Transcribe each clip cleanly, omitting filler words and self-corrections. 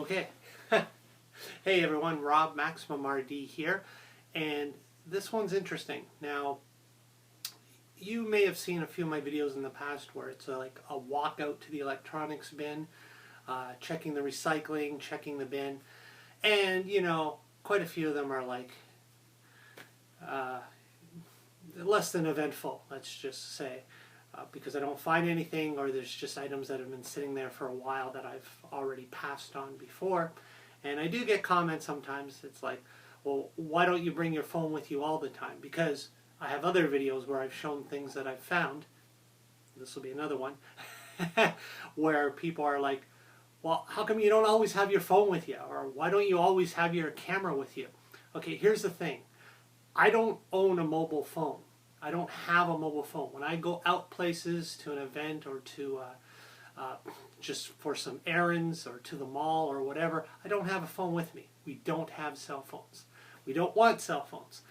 Okay. Hey everyone, Rob MaximumRD here, and this one's interesting. Now, you may have seen a few of my videos in the past where it's like a walk out to the electronics bin, checking the recycling, checking the bin, and quite a few of them are like less than eventful, let's just say. Because I don't find anything, or there's just items that have been sitting there for a while that I've already passed on before. And I do get comments sometimes. It's like, well, why don't you bring your phone with you all the time? Because I have other videos where I've shown things that I've found. This will be another one. Where people are like, well, how come you don't always have your phone with you? Or why don't you always have your camera with you? Okay, here's the thing. I don't own a mobile phone. I don't have a mobile phone. When I go out places to an event or to just for some errands or to the mall or whatever, I don't have a phone with me. We don't have cell phones. We don't want cell phones.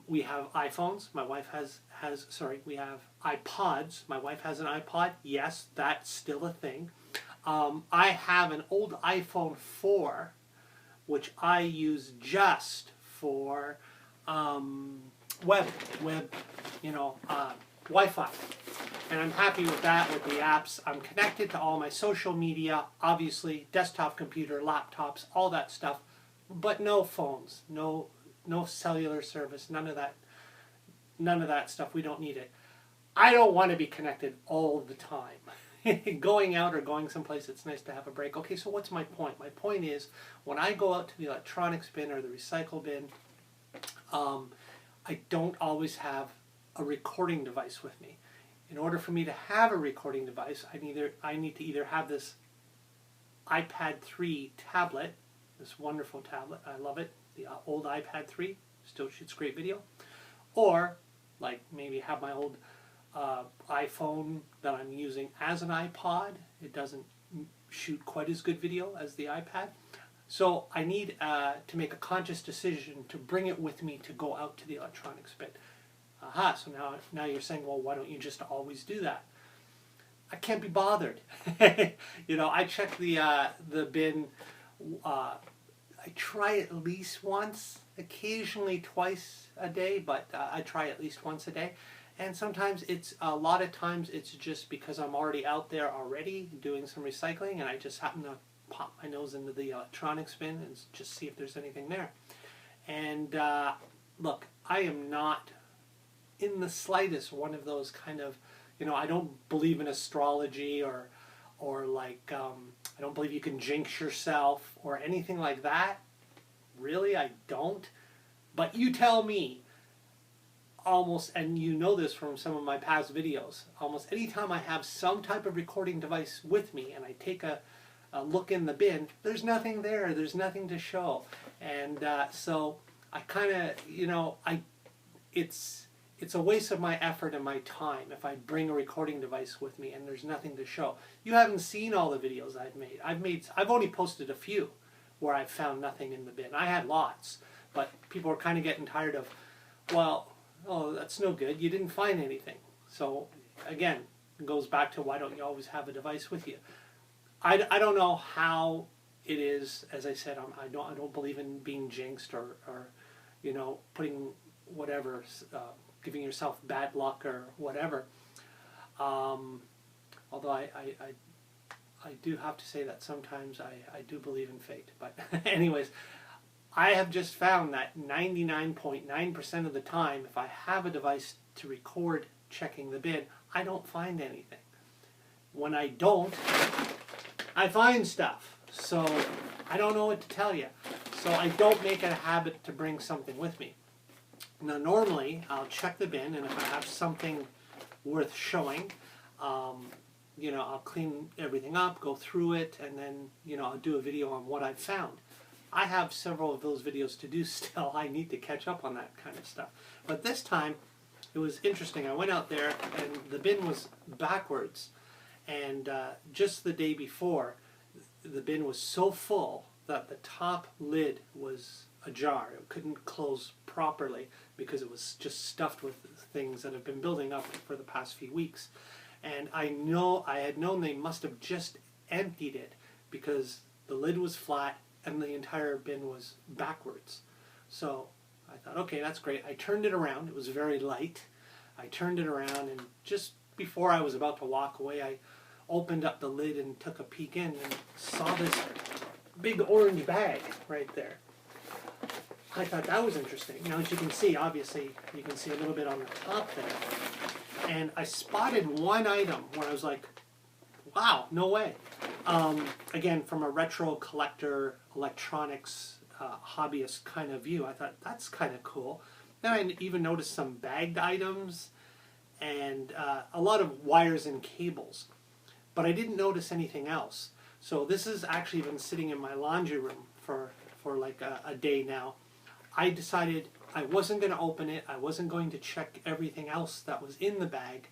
We have iPhones. My wife we have iPods. My wife has an iPod. Yes, that's still a thing. I have an old iPhone 4, which I use just for Wi-Fi, and I'm happy with that, with the apps. I'm connected to all my social media, obviously, desktop computer, laptops, all that stuff, but no phones, no cellular service, none of that stuff. We don't need it. I don't want to be connected all the time. Going out or going someplace, it's nice to have a break. Okay, so what's my point? My point is, when I go out to the electronics bin or the recycle bin, I don't always have a recording device with me. In order for me to have a recording device, I need to either have this iPad 3 tablet, this wonderful tablet, I love it, the old iPad 3, still shoots great video, or like maybe have my old iPhone that I'm using as an iPod. It doesn't shoot quite as good video as the iPad. So I need to make a conscious decision to bring it with me to go out to the electronics bin. Aha, so now you're saying, well, why don't you just always do that? I can't be bothered. I check the bin, I try at least once, occasionally twice a day, but I try at least once a day. And sometimes a lot of times it's just because I'm already out there already doing some recycling, and I just happen to pop my nose into the electronics bin and just see if there's anything there. And look, I am not in the slightest one of those kind of, I don't believe in astrology or like, I don't believe you can jinx yourself or anything like that. Really, I don't. But you tell me, almost, and you know this from some of my past videos, almost anytime I have some type of recording device with me and I take a look in the bin, there's nothing there, there's nothing to show. And so I kind of, it's a waste of my effort and my time if I bring a recording device with me and there's nothing to show. You haven't seen all the videos I've made. I've only posted a few where I've found nothing in the bin. I had lots, but people are kind of getting tired of, well, oh, that's no good, you didn't find anything. So again, it goes back to, why don't you always have a device with you? I don't know how it is. As I said, I don't believe in being jinxed or putting whatever, giving yourself bad luck or whatever. Although I do have to say that sometimes I do believe in fate. But anyways, I have just found that 99.9% of the time, if I have a device to record checking the bin, I don't find anything. When I don't, I find stuff. So I don't know what to tell you. So I don't make it a habit to bring something with me. Now normally I'll check the bin, and if I have something worth showing, I'll clean everything up, go through it, and then I'll do a video on what I've found. I have several of those videos to do still. I need to catch up on that kind of stuff. But this time it was interesting. I went out there and the bin was backwards. And just the day before, the bin was so full that the top lid was ajar. It couldn't close properly because it was just stuffed with things that have been building up for the past few weeks. And I had known they must have just emptied it because the lid was flat, and the entire bin was backwards. So I thought, okay, that's great. I turned it around. It was very light. I turned it around, and just before I was about to walk away, I opened up the lid and took a peek in and saw this big orange bag right there. I thought that was interesting. Now, as you can see, obviously, you can see a little bit on the top there. And I spotted one item where I was like, wow, no way. Again, from a retro collector, electronics, hobbyist kind of view, I thought, that's kind of cool. Then I even noticed some bagged items and a lot of wires and cables. But I didn't notice anything else. So this has actually been sitting in my laundry room for like a day now. I decided I wasn't going to open it. I wasn't going to check everything else that was in the bag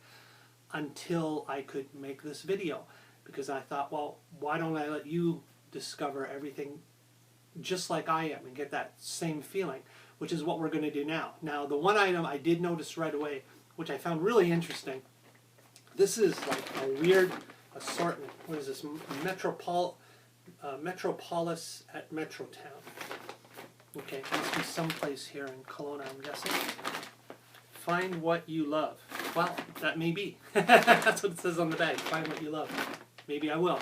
until I could make this video. Because I thought, well, why don't I let you discover everything just like I am and get that same feeling, which is what we're going to do now. Now, the one item I did notice right away, which I found really interesting, this is like a weird assortment. What is this? Metropolis at Metrotown. Okay, must be someplace here in Kelowna, I'm guessing. Find what you love. Well, that may be. That's what it says on the bag. Find what you love. Maybe I will.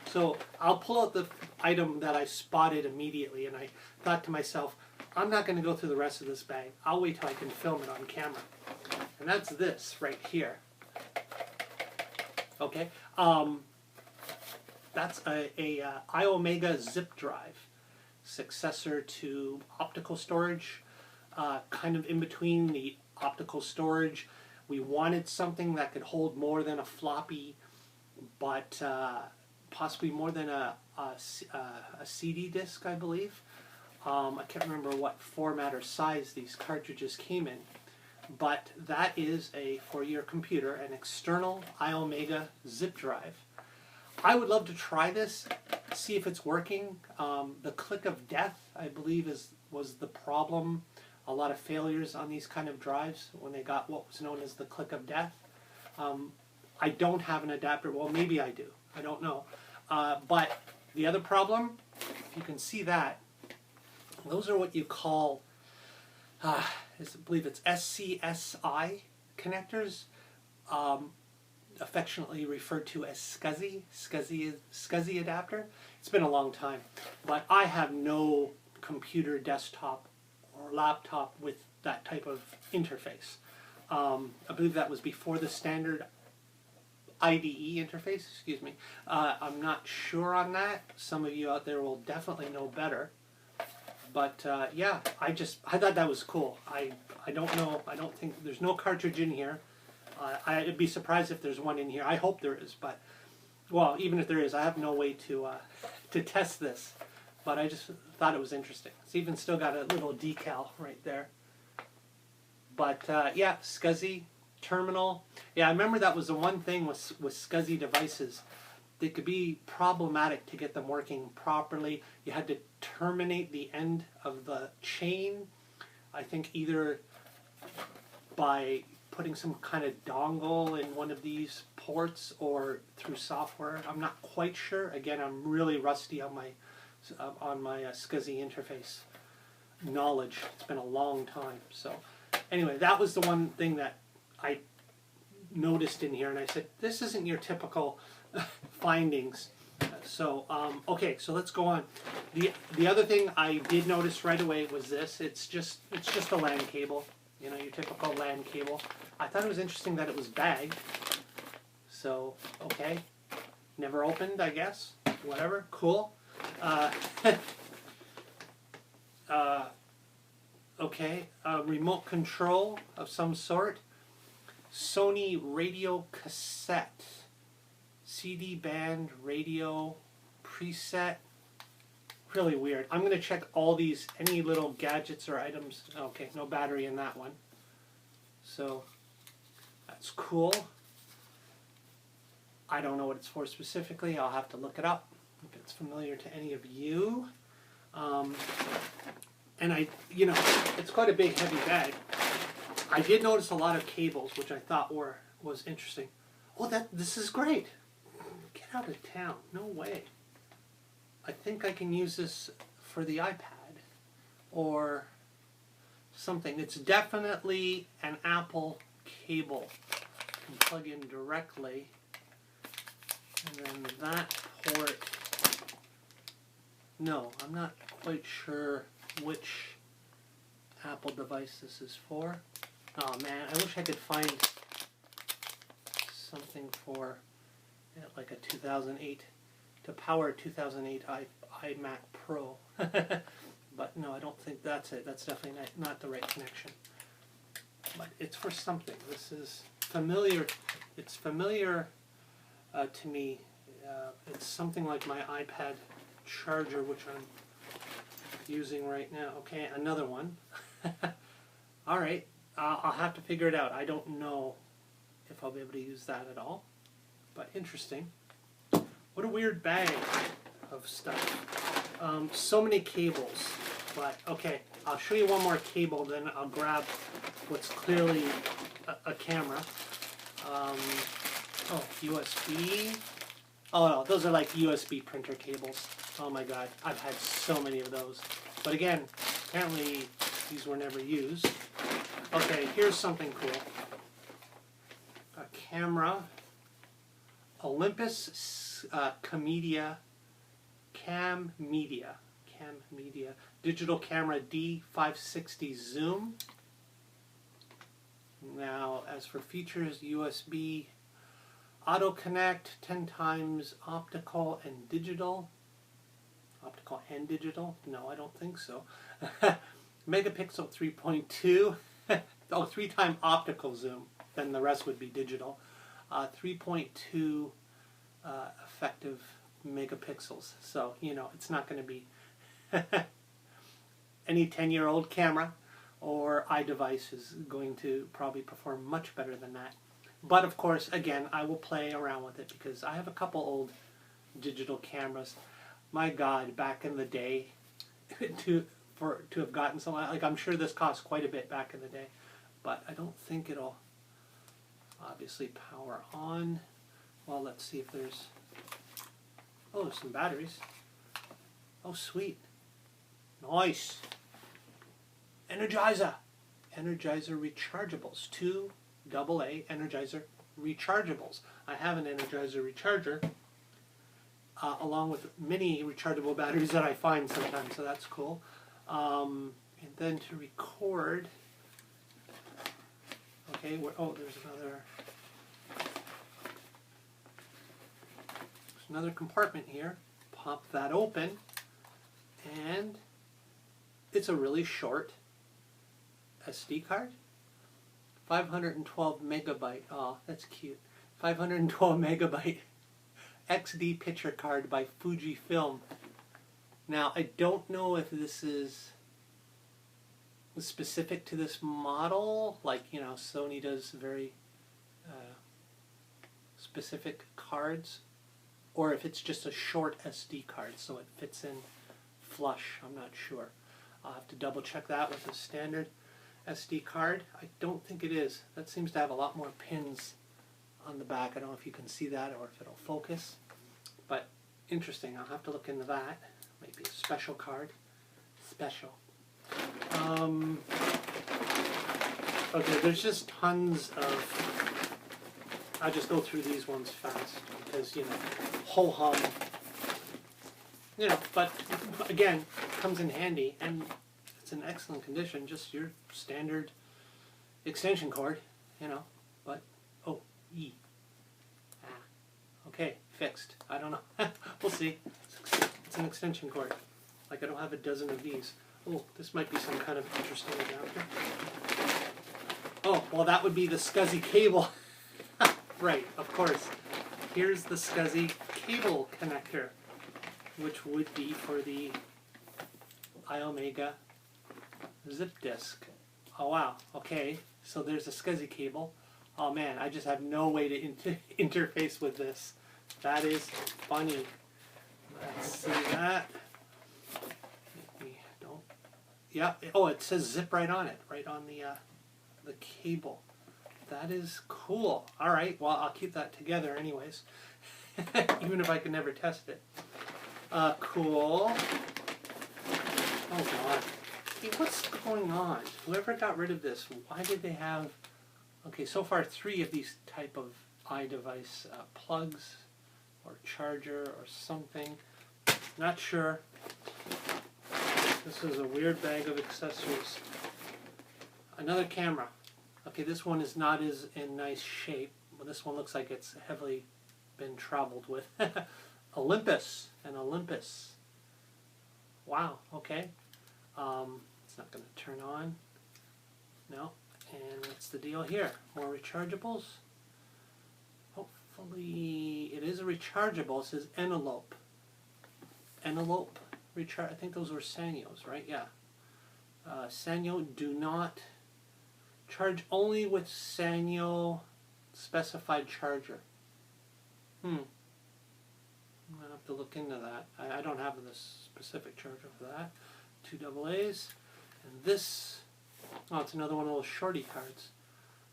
So I'll pull out the item that I spotted immediately, and I thought to myself, I'm not going to go through the rest of this bag. I'll wait till I can film it on camera. And that's this right here. Okay, that's a iOmega zip drive, successor to optical storage, kind of in between the optical storage. We wanted something that could hold more than a floppy, but possibly more than a CD disc, I believe. I can't remember what format or size these cartridges came in, but that is for your computer, an external iOmega zip drive. I would love to try this, see if it's working. The click of death, I believe, was the problem. A lot of failures on these kind of drives when they got what was known as the click of death. I don't have an adapter. Well, maybe I do. I don't know. But the other problem, if you can see that, those are what you call, I believe it's SCSI connectors, affectionately referred to as SCSI adapter. It's been a long time, but I have no computer, desktop, or laptop with that type of interface. I believe that was before the standard IDE interface, excuse me. I'm not sure on that. Some of you out there will definitely know better. But yeah, I thought that was cool. I don't know, I don't think, there's no cartridge in here. I'd be surprised if there's one in here. I hope there is, but, well, even if there is, I have no way to test this. But I just thought it was interesting. It's even still got a little decal right there. But yeah, SCSI terminal. Yeah, I remember that was the one thing with SCSI devices. They could be problematic to get them working properly. You had to terminate the end of the chain, I think either by putting some kind of dongle in one of these ports or through software. I'm not quite sure. Again, I'm really rusty on my SCSI interface knowledge. It's been a long time. So anyway, that was the one thing that I noticed in here, and I said, this isn't your typical findings. So okay, so let's go on. The other thing I did notice right away was this. It's just a LAN cable, you know, your typical LAN cable. I thought it was interesting that it was bagged. So okay, never opened, I guess. Whatever, cool. Okay, remote control of some sort. Sony radio cassette. CD band, radio, preset. Really weird. I'm going to check all these, any little gadgets or items. Okay, no battery in that one. So, that's cool. I don't know what it's for specifically. I'll have to look it up if it's familiar to any of you. And you know, it's quite a big, heavy bag. I did notice a lot of cables, which I thought was interesting. Oh, this is great. Get out of town. No way. I think I can use this for the iPad or something. It's definitely an Apple cable. You can plug in directly. And then that port, no, I'm not quite sure which Apple device this is for. Oh man, I wish I could find something for like a 2008, to power a 2008 iMac Pro. But no, I don't think that's it. That's definitely not the right connection. But it's for something. This is familiar. It's familiar to me. It's something like my iPad charger, which I'm using right now. Okay, another one. All right, I'll have to figure it out. I don't know if I'll be able to use that at all, but interesting. What a weird bag of stuff. So many cables, but okay, I'll show you one more cable, then I'll grab what's clearly a camera. Oh, USB. Oh no, those are like USB printer cables. Oh my god, I've had so many of those. But again, apparently these were never used. Okay, here's something cool. A camera. Olympus Cam Media. Digital camera D560 zoom. Now, as for features, USB auto connect, 10 times optical and digital. Optical and digital? No, I don't think so. Megapixel 3.2. Oh, 3-time optical zoom. Then the rest would be digital. 3.2 effective megapixels. So, you know, it's not going to be any 10-year-old camera or iDevice is going to probably perform much better than that. But of course, again, I will play around with it because I have a couple old digital cameras. My God, back in the day, to have gotten something like, I'm sure this cost quite a bit back in the day, but I don't think it'll obviously power on. Well, let's see if there's, oh, there's some batteries. Oh, sweet. Nice. Energizer rechargeables. 2 AA Energizer rechargeables. I have an Energizer recharger along with many rechargeable batteries that I find sometimes, so that's cool. And then to record, okay, oh, there's another compartment here. Pop that open, and it's a really short SD card. 512 megabyte. Oh, that's cute. 512 megabyte XD picture card by Fujifilm. Now, I don't know if this is specific to this model, like, you know, Sony does very specific cards, or if it's just a short SD card so it fits in flush. I'm not sure. I'll have to double check that with a standard SD card. I don't think it is. That seems to have a lot more pins on the back. I don't know if you can see that or if it'll focus, but interesting. I'll have to look into that. Maybe a special card. Special. Okay, there's just tons of, I'll just go through these ones fast because, you know, ho-hum. You know, but again, comes in handy and it's in excellent condition, just your standard extension cord, you know, but, oh, okay, fixed. I don't know. We'll see. It's an extension cord. Like, I don't have a dozen of these. Oh, this might be some kind of interesting adapter. Oh, well, that would be the SCSI cable. Right, of course. Here's the SCSI cable connector, which would be for the iOmega zip disk. Oh, wow. Okay, so there's a SCSI cable. Oh, man, I just have no way to interface with this. That is funny. Let's see that. Don't. Yeah. Oh, it says zip right on it, right on the cable. That is cool. All right. Well, I'll keep that together, anyways, even if I can never test it. Cool. Oh god. Hey, what's going on? Whoever got rid of this, why did they have... Okay, so far 3 of these type of iDevice plugs or charger or something. Not sure. This is a weird bag of accessories. Another camera. Okay, this one is not as in nice shape. Well, this one looks like it's heavily been traveled with. Olympus. An Olympus. Wow, okay. It's not going to turn on. No. And what's the deal here? More rechargeables? Hopefully it is a rechargeable. It says Enelope. Enelope recharge. I think those were Sanyos, right? Yeah. Sanyo do not charge only with Sanyo specified charger. I'm gonna have to look into that. I don't have the specific charger for that. 2 AA's. And this, oh, it's another one of those shorty cards.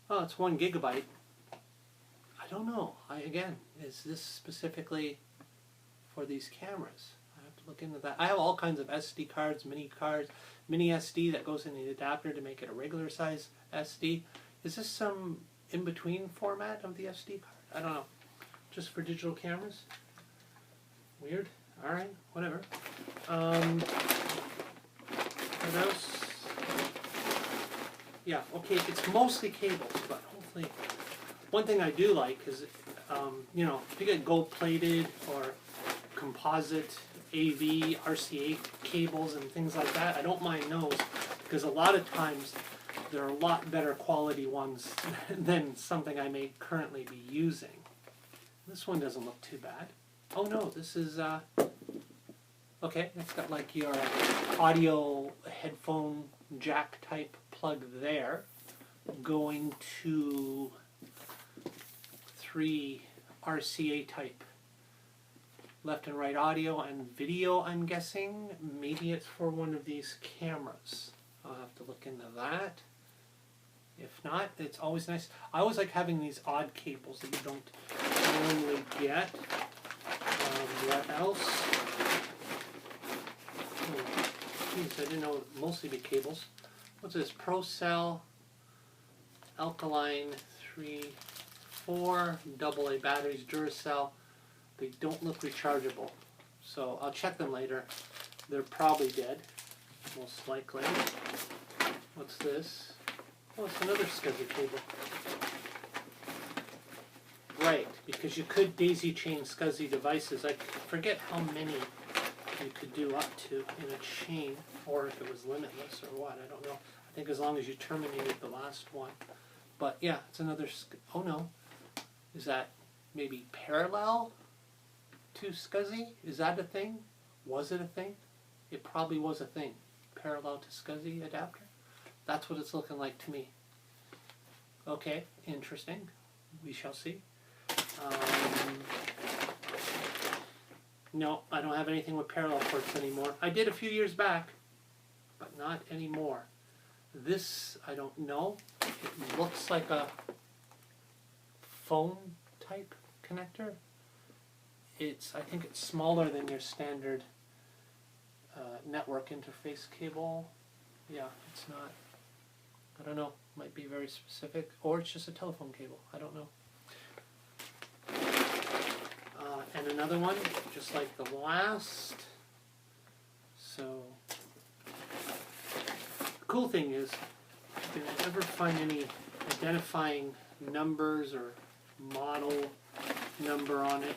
Oh, it's 1 gigabyte. I don't know. Again, is this specifically for these cameras? I have to look into that. I have all kinds of SD cards, mini SD that goes in the adapter to make it a regular size SD. Is this some in-between format of the SD card? I don't know. Just for digital cameras? Weird. Alright, whatever. What else? Yeah, okay, it's mostly cables, but hopefully... One thing I do like is, you know, if you get gold-plated or composite AV, RCA cables and things like that, I don't mind those, because a lot of times there are a lot better quality ones than something I may currently be using. This one doesn't look too bad. Oh no, this is, okay, it's got like your audio headphone jack type plug there, going to 3 RCA type left and right audio and video, I'm guessing. Maybe it's for one of these cameras. I'll have to look into that. If not, it's always nice. I always like having these odd cables that you don't normally get. What else? Oh, geez, I didn't know it would mostly be cables. What's this? ProCell Alkaline 3-4 AA batteries, Duracell. They don't look rechargeable, so I'll check them later. They're probably dead, most likely. What's this? Oh, it's another SCSI cable. Right, because you could daisy chain SCSI devices. I forget how many you could do up to in a chain, or if it was limitless or what, I don't know. I think as long as you terminated the last one. But yeah, it's another, oh no, is that maybe parallel to SCSI? Is that a thing? Was it a thing? It probably was a thing. Parallel to SCSI adapter? That's what it's looking like to me. Okay, interesting. We shall see. No, I don't have anything with parallel ports anymore. I did a few years back, but not anymore. This, I don't know. It looks like a phone type connector. I think it's smaller than your standard network interface cable. Yeah, it's not. I don't know. Might be very specific, or it's just a telephone cable. I don't know. And another one, just like the last. So, the cool thing is, if you ever find any identifying numbers or model number on it,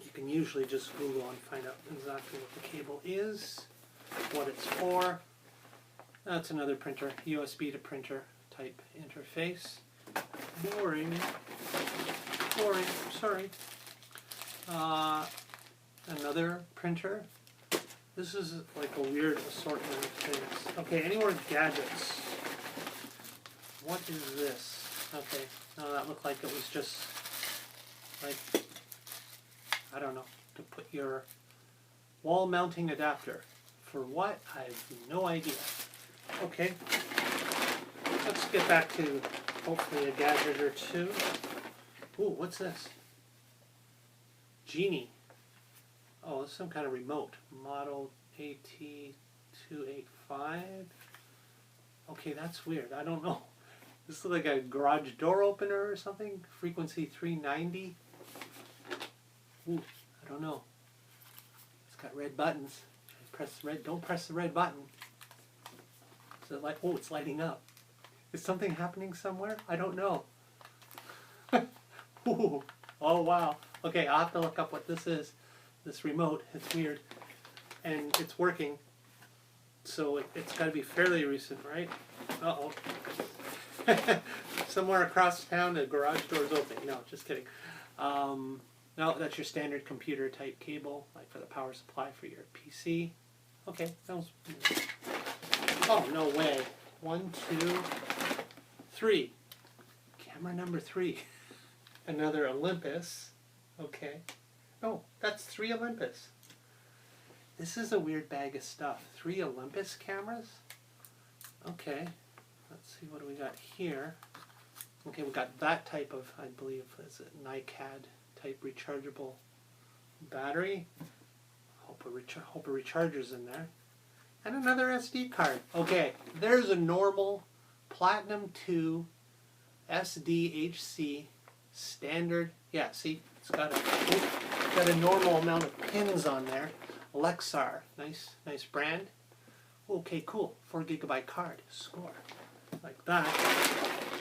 you can usually just Google and find out exactly what the cable is, what it's for. That's another printer, USB to printer type interface. Boring. Boring, sorry. Another printer. This is like a weird assortment of things. Okay, any more gadgets? What is this? Okay, no, that looked like it was just like, I don't know, to put your wall mounting adapter. For what? I have no idea. Okay, let's get back to hopefully a gadget or two. Ooh, what's this? Genie. Oh, it's some kind of remote. Model AT285. Okay, that's weird. I don't know. This is like a garage door opener or something. Frequency 390. Ooh, I don't know. It's got red buttons. Press the red. Don't press the red button. So like, oh, it's lighting up. Is something happening somewhere? I don't know. Ooh, oh wow. Okay, I'll have to look up what this is. This remote. It's weird, and it's working. So it's got to be fairly recent, right? Uh-oh. Somewhere across town, the garage door's open. No, just kidding. No, that's your standard computer type cable, like for the power supply for your PC. Okay, that was... Oh, no way. 1, 2, 3. Camera number 3. Another Olympus. Okay. Oh, that's 3 Olympus. This is a weird bag of stuff. 3 Olympus cameras? Okay. Let's see, what do we got here? Okay, we got that type of, I believe, is it NiCad type rechargeable battery. Hope a recharger's in there. And another SD card. Okay, there's a normal Platinum 2 SDHC standard. Yeah, see, it's got a normal amount of pins on there. Lexar, nice brand. Okay, cool. 4 GB card. Score. Like that.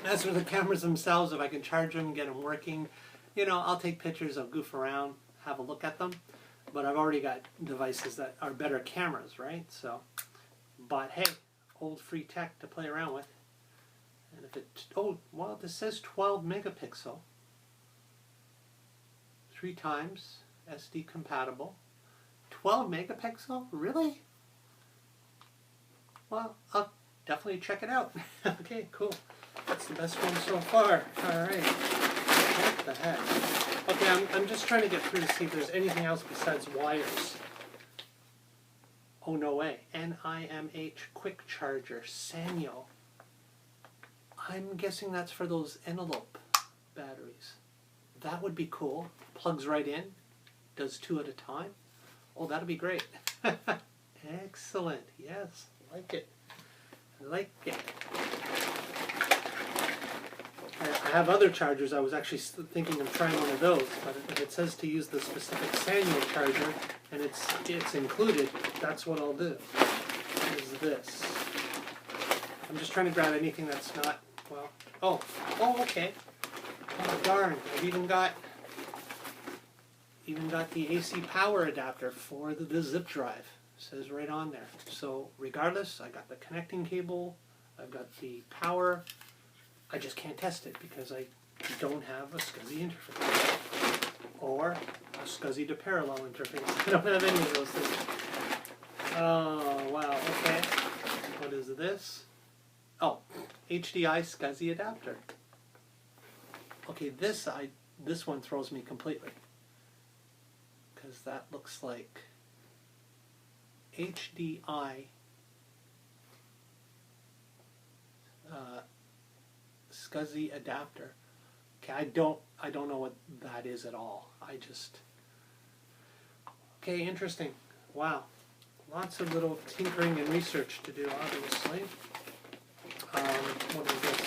As for the cameras themselves, if I can charge them, get them working, you know, I'll take pictures, I'll goof around, have a look at them. But I've already got devices that are better cameras, right? So, but hey, old free tech to play around with. And if it, oh, well, this says 12 megapixel. 3 times SD compatible. 12 megapixel? Really? Well, I'll definitely check it out. Okay, cool. That's the best one so far. Alright. What the heck? Okay, I'm just trying to get through to see if there's anything else besides wires. Oh, no way. NIMH quick charger, Sanyo. I'm guessing that's for those envelope batteries. That would be cool. Plugs right in. Does 2 at a time. Oh, that'd be great. Excellent. Yes, like it. Like it. I have other chargers. I was actually thinking of trying one of those, but if it says to use the specific Sanyo charger and it's included, that's what I'll do. What is this? I'm just trying to grab anything that's not, well, oh, okay. Oh, darn. I've even got the AC power adapter for the zip drive. It says right on there. So regardless, I got the connecting cable, I've got the power. I just can't test it because I don't have a SCSI interface or a SCSI to parallel interface. I don't have any of those things. Oh, wow, okay. What is this? Oh, HDI SCSI adapter. Okay, this one throws me completely. Because that looks like HDI SCSI adapter. Okay, I don't know what that is at all. Okay, interesting. Wow, lots of little tinkering and research to do, obviously. What is this?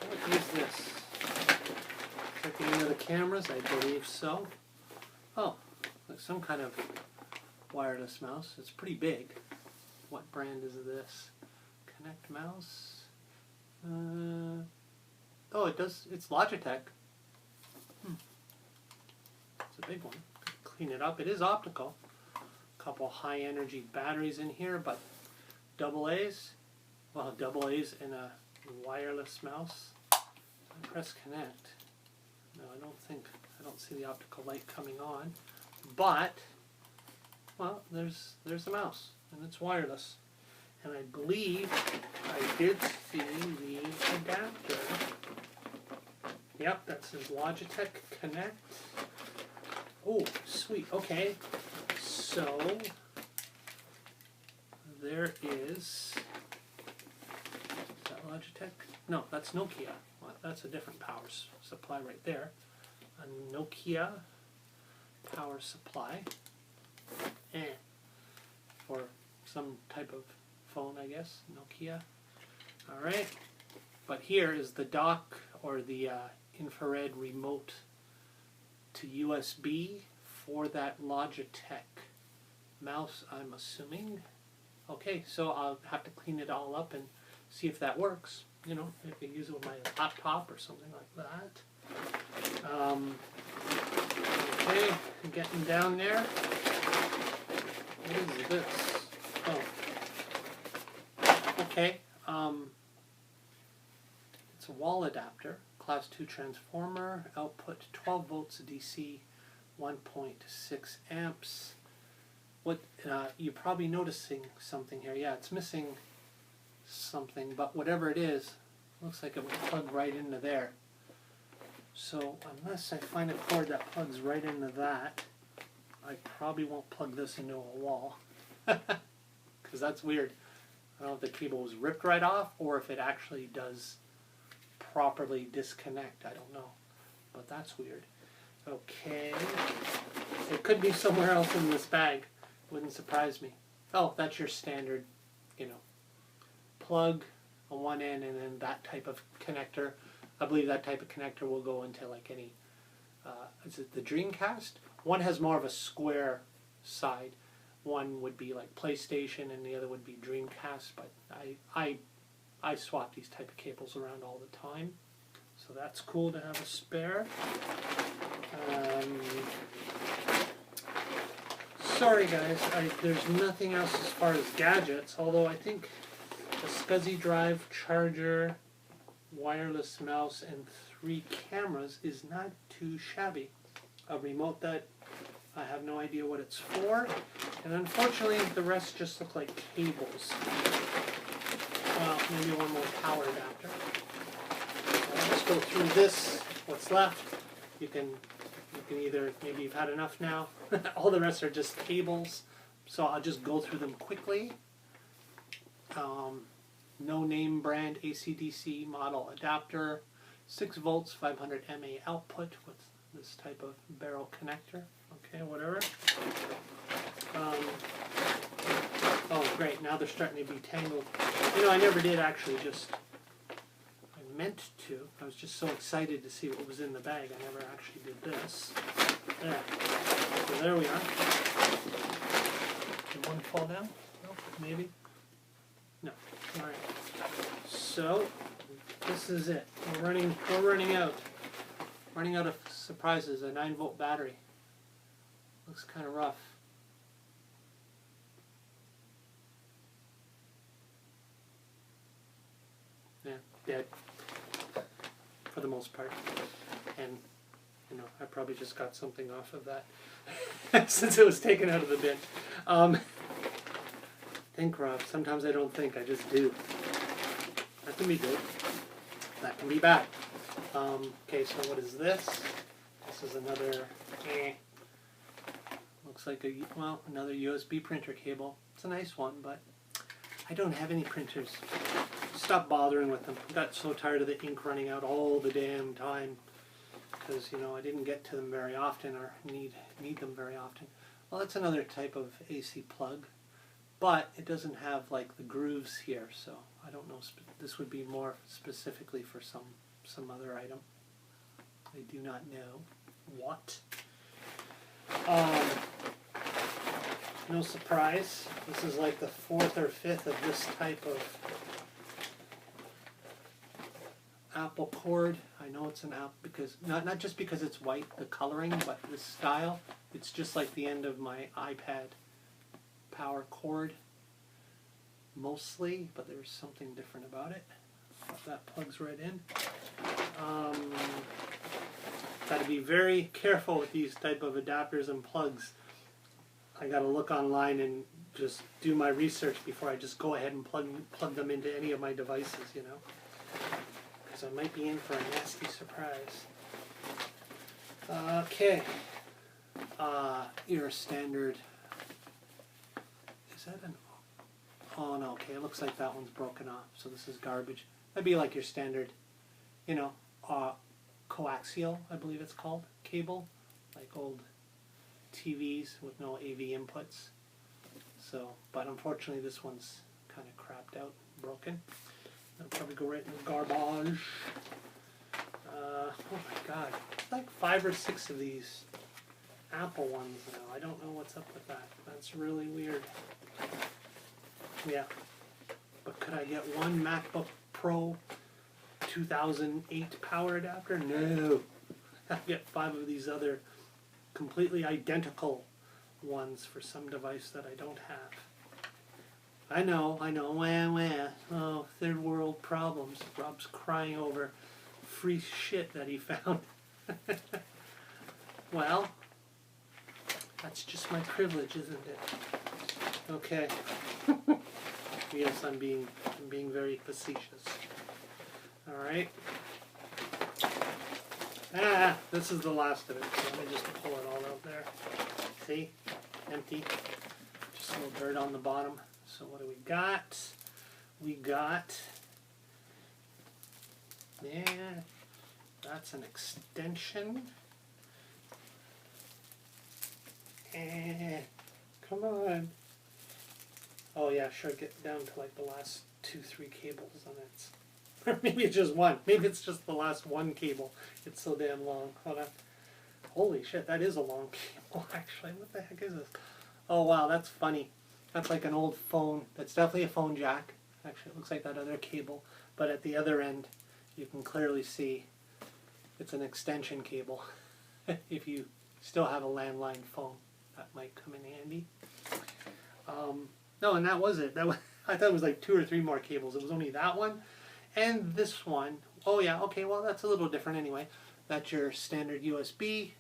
What is this? Checking into the cameras, I believe so. Oh, like some kind of wireless mouse. It's pretty big. What brand is this? Connect mouse. Oh, it does. It's Logitech. It's a big one. Clean it up. It is optical. A couple high energy batteries in here, but double A's. Well, double A's in a wireless mouse. I press connect. No, I don't see the optical light coming on. But, well, there's the mouse, and it's wireless. And I believe I did see the adapter. Yep, that says Logitech Connect. Oh, sweet. Okay. So, there is that Logitech? No, that's Nokia. Well, that's a different power supply right there. A Nokia power supply. for some type of phone, I guess, Nokia. All right, but here is the dock or the infrared remote to USB for that Logitech mouse, I'm assuming. Okay, so I'll have to clean it all up and see if that works. You know, if I use it with my laptop or something like that. Okay, getting down there. What is this? Oh. Okay. It's a wall adapter, class 2 transformer, output 12 volts DC, 1.6 amps. What you're probably noticing something here. Yeah, it's missing something, but whatever it is, looks like it would plug right into there. So unless I find a cord that plugs right into that, I probably won't plug this into a wall. Because that's weird. I don't know if the cable was ripped right off or if it actually does properly disconnect. I don't know. But that's weird. Okay. It could be somewhere else in this bag. Wouldn't surprise me. Oh, that's your standard, you know, plug on one end and then that type of connector. I believe that type of connector will go into like any, is it the Dreamcast? One has more of a square side. One would be like PlayStation and the other would be Dreamcast, but I swap these type of cables around all the time. So that's cool to have a spare. Sorry guys, there's nothing else as far as gadgets, although I think a SCSI drive, charger, wireless mouse, and 3 cameras is not too shabby. A remote that I have no idea what it's for, and unfortunately the rest just look like cables. Well, maybe one more power adapter. I'll just go through this, what's left. You can either, maybe you've had enough now. All the rest are just cables, so I'll just go through them quickly. No name brand AC/DC model adapter, 6 volts, 500 mA output with this type of barrel connector. Okay, whatever. Oh, great, now they're starting to be tangled. You know, I never did actually just, I meant to. I was just so excited to see what was in the bag. I never actually did this. There. So there we are. Did one fall down? No, maybe. No. All right. So this is it. We're running out. Running out of surprises. A 9-volt battery. Looks kind of rough. Yeah, dead. For the most part. And you know, I probably just got something off of that since it was taken out of the bin. Think, Rob. Sometimes I don't think, I just do. That can be good. That can be bad. Okay, so what is this? This is another, looks like another USB printer cable. It's a nice one, but I don't have any printers. Stop bothering with them. I got so tired of the ink running out all the damn time because, you know, I didn't get to them very often or need them very often. Well, that's another type of AC plug, but it doesn't have like the grooves here, so I don't know. This would be more specifically for some other item. I do not know what. No surprise. This is like the 4th or 5th of this type of Apple cord. I know it's an Apple because not just because it's white, the coloring, but the style. It's just like the end of my iPad power cord, mostly, but there's something different about it. That plugs right in. Got to be very careful with these type of adapters and plugs. I got to look online and just do my research before I just go ahead and plug them into any of my devices, you know. Because I might be in for a nasty surprise. Okay. Your standard. Is that an... Oh no, okay, it looks like that one's broken off, so this is garbage. That'd be like your standard, you know, coaxial, I believe it's called, cable, like old TVs with no AV inputs. So, but unfortunately this one's kind of crapped out, broken. I'll probably go right in the garbage. Oh my god, like 5 or 6 of these Apple ones now. I don't know what's up with that. That's really weird. Yeah. But could I get one MacBook Pro 2008 power adapter? No. I'll get 5 of these other completely identical ones for some device that I don't have. I know, wah. Oh, third world problems. Rob's crying over free shit that he found. Well, that's just my privilege, isn't it? Okay. Yes, I'm being very facetious. All right. This is the last of it. So let me just pull it all out there. See? Empty. Just a little dirt on the bottom. So what do we got? We got, yeah, that's an extension. Come on. Oh yeah, sure, get down to like the last 2-3 cables on it. Or maybe it's just one. Maybe it's just the last one cable. It's so damn long. Hold on. Holy shit, that is a long cable actually. What the heck is this? Oh wow, that's funny. That's like an old phone. That's definitely a phone jack. Actually, it looks like that other cable. But at the other end, you can clearly see it's an extension cable. If you still have a landline phone, that might come in handy. No, and that was it. I thought it was like 2 or 3 more cables. It was only that one and this one. Oh yeah, okay, well that's a little different anyway. That's your standard USB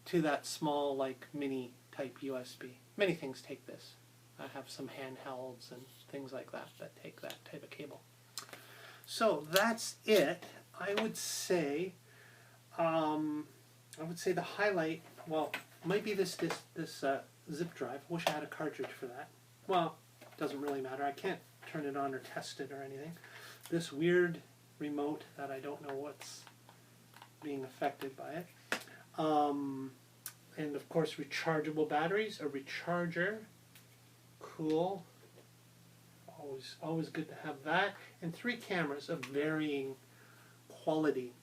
to that small like mini type USB. Many things take this. I have some handhelds and things like that that take that type of cable. So that's it. I would say the highlight, well, might be this zip drive. Wish I had a cartridge for that. Well, doesn't really matter. I can't turn it on or test it or anything. This weird remote that I don't know what's being affected by it. And of course rechargeable batteries, a recharger. Cool. Always good to have that. And 3 cameras of varying quality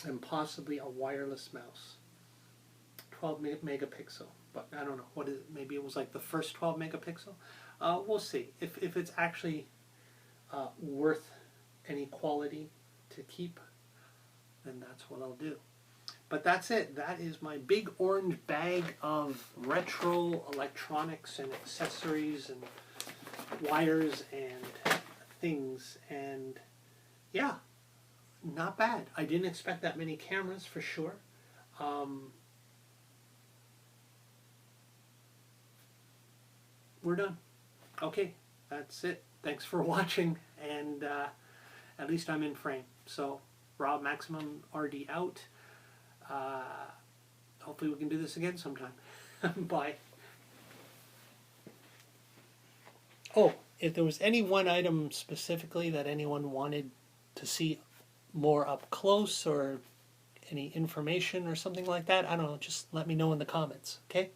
and possibly a wireless mouse. 12 megapixel, but I don't know, what is it? Maybe it was like the first 12 megapixel. We'll see if it's actually worth any quality to keep, then that's what I'll do. But that's it. That is my big orange bag of retro electronics and accessories and wires and things. And yeah, not bad. I didn't expect that many cameras for sure. We're done. Okay, that's it. Thanks for watching, and at least I'm in frame. So, Rob, MaximumRD out. Hopefully we can do this again sometime. Bye. Oh, if there was any one item specifically that anyone wanted to see more up close or any information or something like that, I don't know, just let me know in the comments, okay?